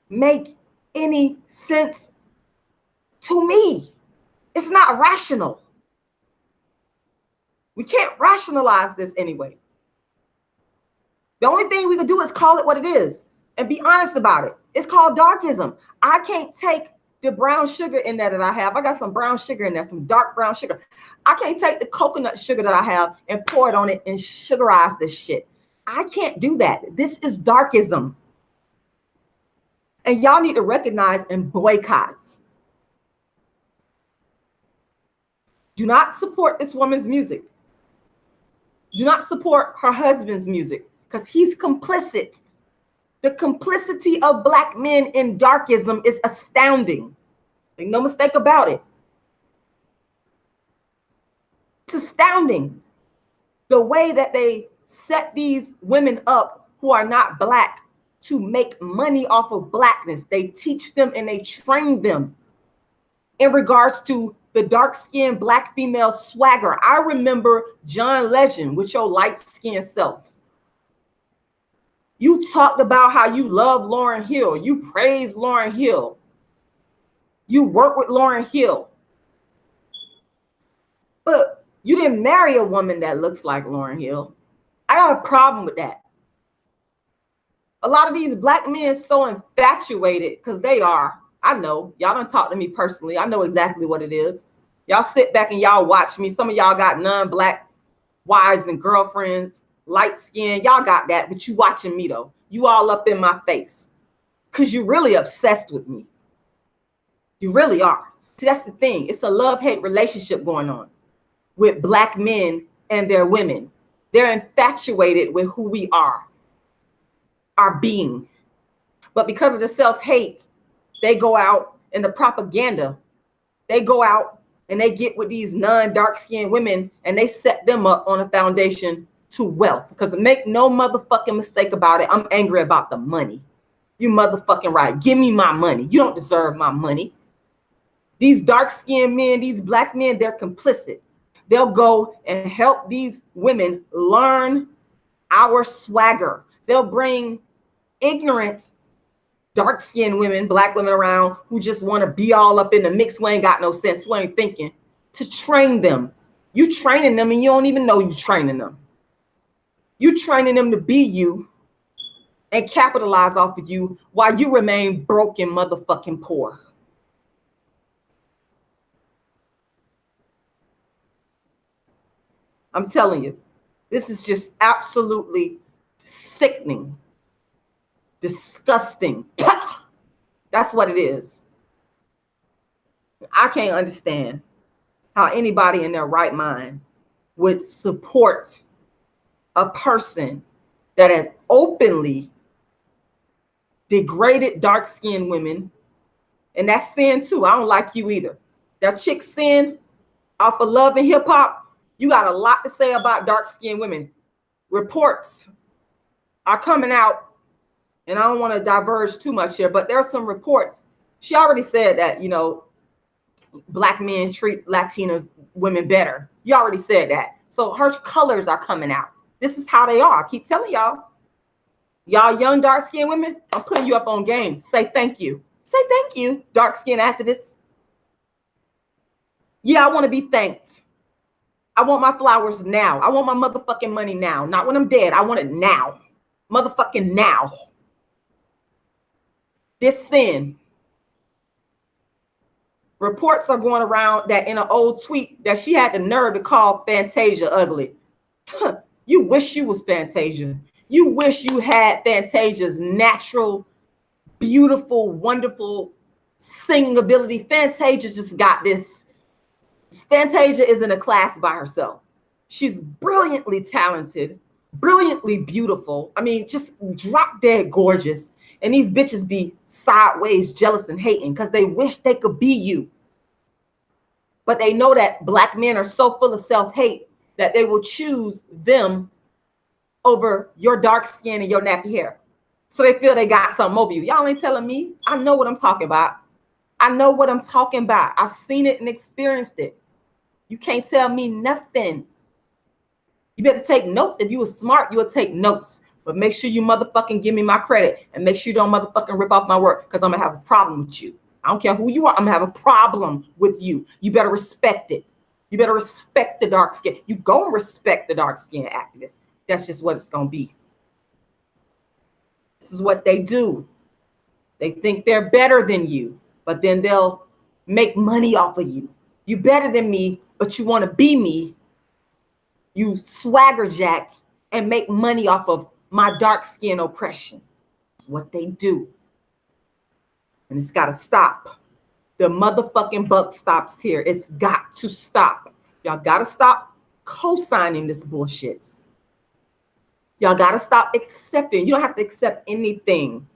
make any sense to me. It's not rational. We can't rationalize this anyway. The only thing we can do is call it what it is and be honest about it. It's called darkism. I can't take the brown sugar in there that I have. I got some brown sugar in there, some dark brown sugar. I can't take the coconut sugar that I have and pour it on it and sugarize this shit. I can't do that. This is darkism. And y'all need to recognize and boycott. Do not support this woman's music. Do not support her husband's music because he's complicit. The complicity of Black men in darkism is astounding. Make no mistake about it. It's astounding the way that they set these women up who are not Black to make money off of Blackness. They teach them and they train them in regards to the dark-skinned Black female swagger. I remember John Legend with your light-skinned self. You talked about how you love Lauryn Hill. You praised Lauryn Hill. You work with Lauryn Hill. But you didn't marry a woman that looks like Lauryn Hill. I got a problem with that. A lot of these Black men so infatuated because they are. I know. Y'all don't talk to me personally. I know exactly what it is. Y'all sit back and y'all watch me. Some of y'all got non-Black wives and girlfriends, light skin. Y'all got that, but you watching me though. You all up in my face because you're really obsessed with me. You really are. See, that's the thing. It's a love-hate relationship going on with Black men and their women. They're infatuated with who we are, our being. But because of the self-hate, they go out and the propaganda, they go out and they get with these non-dark-skinned women and they set them up on a foundation to wealth. Because make no motherfucking mistake about it, I'm angry about the money. You motherfucking right. Give me my money. You don't deserve my money. These dark-skinned men, these Black men, they're complicit. They'll go and help these women learn our swagger. They'll bring ignorant dark-skinned women, Black women around who just want to be all up in the mix, who ain't got no sense, who ain't thinking, to train them. You training them and you don't even know you training them. You training them to be you and capitalize off of you while you remain broke and motherfucking poor. I'm telling you, this is just absolutely sickening. Disgusting. That's what it is. I can't understand how anybody in their right mind would support a person that has openly degraded dark-skinned women. And that's sin too. I don't like you either. That chick Sin off of Love and Hip Hop, you got a lot to say about dark-skinned women. Reports are coming out. And I don't want to diverge too much here, but there are some reports. She already said that, you know, Black men treat Latinas women better. You already said that. So her colors are coming out. This is how they are. I keep telling y'all. Y'all young dark-skinned women, I'm putting you up on game. Say thank you. Say thank you, dark-skinned activists. Yeah, I want to be thanked. I want my flowers now. I want my motherfucking money now. Not when I'm dead. I want it now. Motherfucking now. This Sin. Reports are going around that in an old tweet that she had the nerve to call Fantasia ugly. You wish you was Fantasia. You wish you had Fantasia's natural, beautiful, wonderful singing ability. Fantasia just got this. Fantasia is in a class by herself. She's brilliantly talented, brilliantly beautiful. I mean, just drop dead gorgeous. And these bitches be sideways jealous and hating because they wish they could be you. But they know that Black men are so full of self-hate that they will choose them over your dark skin and your nappy hair. So they feel they got something over you. Y'all ain't telling me. I know what I'm talking about. I know what I'm talking about. I've seen it and experienced it. You can't tell me nothing. You better take notes. If you were smart, you would take notes. But make sure you motherfucking give me my credit, and make sure you don't motherfucking rip off my work, because I'm gonna have a problem with you. I don't care who you are. I'm gonna have a problem with you. You better respect it. You better respect the dark skin. You gonna respect the dark skin activists. That's just what it's gonna be. This is what they do. They think they're better than you, but then they'll make money off of you. You better than me, but you want to be me. You swagger jack and make money off of my dark skin oppression. It's what they do. And it's got to stop. The motherfucking buck stops here. It's got to stop. Y'all got to stop co-signing this bullshit. Y'all got to stop accepting. You don't have to accept anything.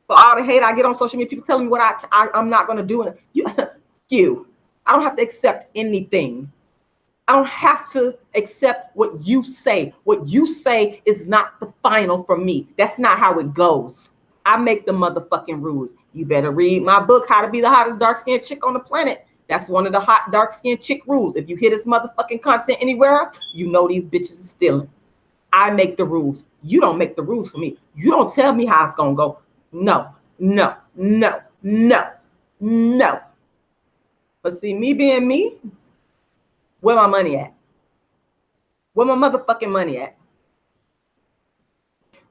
For all the hate I get on social media, people telling me what I'm not going to do. I don't have to accept anything. I don't have to accept what you say. What you say is not the final for me. That's not how it goes. I make the motherfucking rules. You better read my book, How to Be the Hottest Dark-Skinned Chick on the Planet. That's one of the hot dark-skinned chick rules. If you hear this motherfucking content anywhere, you know these bitches are stealing. I make the rules. You don't make the rules for me. You don't tell me how it's going to go. No. But see, me being me, where my money at? Where my motherfucking money at?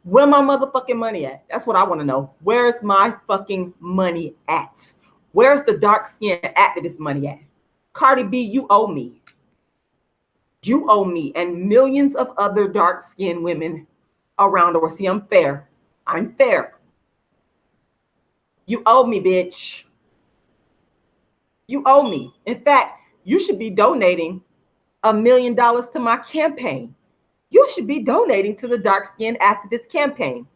Where my motherfucking money at? That's what I want to know. Where's my fucking money at? Where's the dark skin activist money at? Cardi B, you owe me. You owe me, and millions of other dark skinned women around the world. See, I'm fair. I'm fair. You owe me, bitch. You owe me. In fact, you should be donating $1 million to my campaign. You should be donating to the Dark Skin Activist campaign.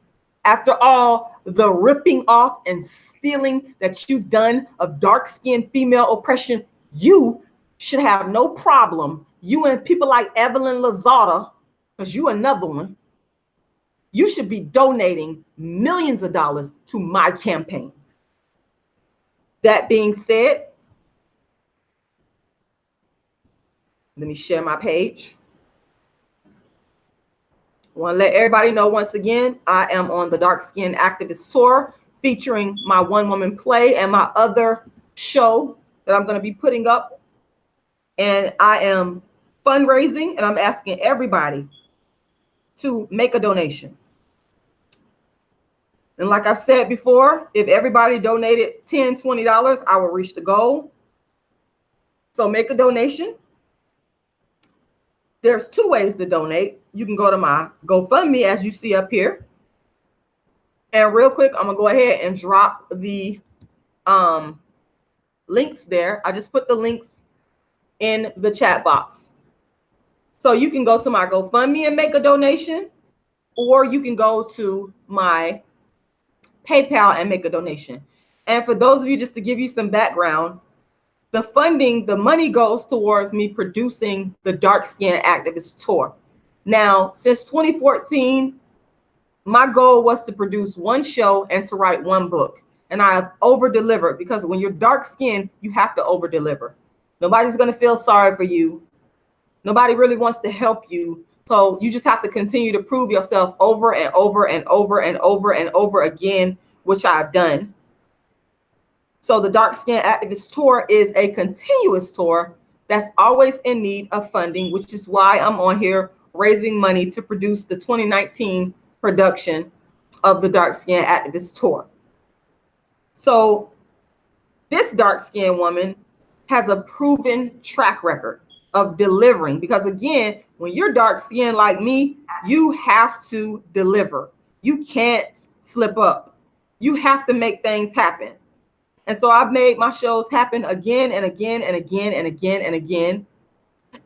After all the ripping off and stealing that you've done of dark-skinned female oppression, you should have no problem. You and people like Evelyn Lozada, because you another one, you should be donating millions of dollars to my campaign. That being said, let me share my page. I want to let everybody know once again, I am on the Dark Skin Activist Tour featuring my one-woman play and my other show that I'm going to be putting up. And I am fundraising, and I'm asking everybody to make a donation. And like I've said before, if everybody donated $10, $20, I will reach the goal. So make a donation. There's two ways to donate. You can go to my GoFundMe, as you see up here. And real quick, I'm going to go ahead and drop the links there. I just put the links in the chat box. So you can go to my GoFundMe and make a donation, or you can go to my PayPal and make a donation. And for those of you, just to give you some background, the funding, the money goes towards me producing the Dark Skin Activist Tour. Now, since 2014, my goal was to produce one show and to write one book. And I have over-delivered, because when you're dark skinned, you have to over-deliver. Nobody's going to feel sorry for you. Nobody really wants to help you. So you just have to continue to prove yourself over and over and over and over and over again, which I've done. So the Dark Skin Activist Tour is a continuous tour that's always in need of funding, which is why I'm on here raising money to produce the 2019 production of the Dark Skin Activist Tour. So this dark skinned woman has a proven track record of delivering, because again, when you're dark skinned like me, you have to deliver. You can't slip up. You have to make things happen. And so I've made my shows happen again and again and again and again and again.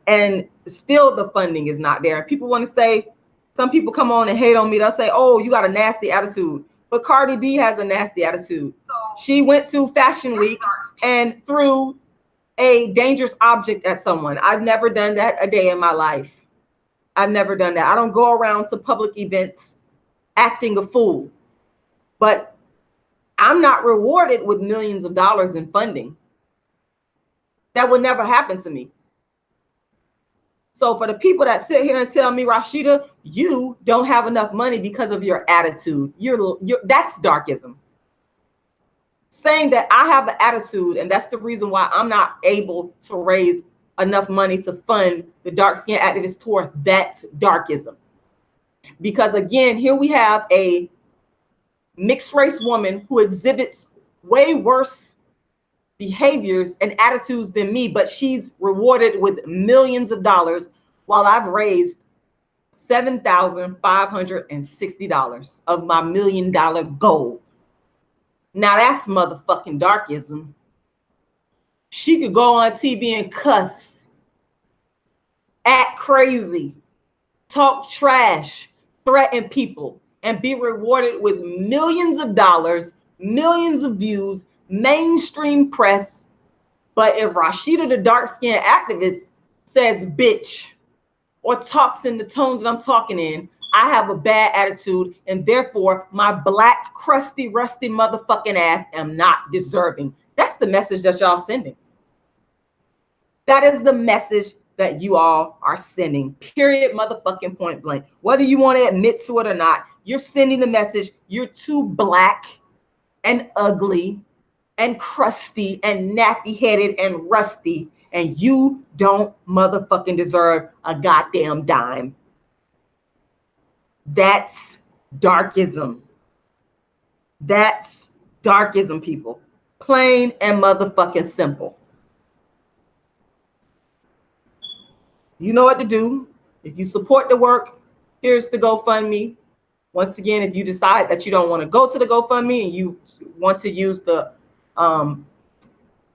And still the funding is not there. And people want to say, some people come on and hate on me. They'll say, oh, you got a nasty attitude. But Cardi B has a nasty attitude. So she went to Fashion Week and threw a dangerous object at someone. I've never done that a day in my life. I've never done that. I don't go around to public events acting a fool. but I'm not rewarded with millions of dollars in funding. That would never happen to me. So for the people that sit here and tell me, Rashida, you don't have enough money because of your attitude, that's darkism. Saying that I have an attitude and that's the reason why I'm not able to raise enough money to fund the Dark Skin Activist Tour, that's darkism. Because again, here we have a mixed race woman who exhibits way worse behaviors and attitudes than me, but she's rewarded with millions of dollars while I've raised $7,560 of my $1 million goal. Now that's motherfucking darkism. She could go on TV and cuss, act crazy, talk trash, threaten people, and be rewarded with millions of dollars, millions of views, mainstream press. But if Rashida, the dark-skinned activist, says bitch or talks in the tone that I'm talking in, I have a bad attitude, and therefore my black, crusty, rusty motherfucking ass am not deserving. That's the message that y'all sending. That is the message that you all are sending, period, motherfucking point blank. Whether you want to admit to it or not, you're sending the message you're too black and ugly and crusty and nappy-headed and rusty, and you don't motherfucking deserve a goddamn dime. That's darkism. That's darkism, people. Plain and motherfucking simple. You know what to do. If you support the work, here's the GoFundMe. Once again, if you decide that you don't want to go to the GoFundMe and you want to use the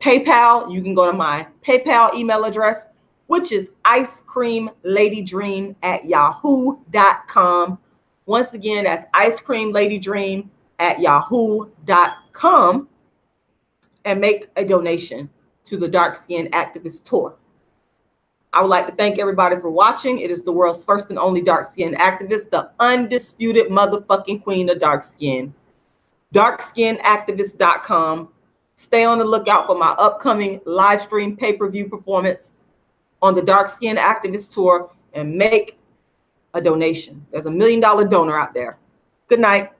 PayPal, you can go to my PayPal email address, which is icecreamladydream@yahoo.com. Once again, that's icecreamladydream@yahoo.com, and make a donation to the Dark Skin Activist Tour. I would like to thank everybody for watching. It is the world's first and only dark skin activist, the undisputed motherfucking queen of dark skin. darkskinactivist.com. Stay on the lookout for my upcoming live stream pay-per-view performance on the Dark Skin Activist Tour, and make a donation. There's $1 million donor out there. Good night.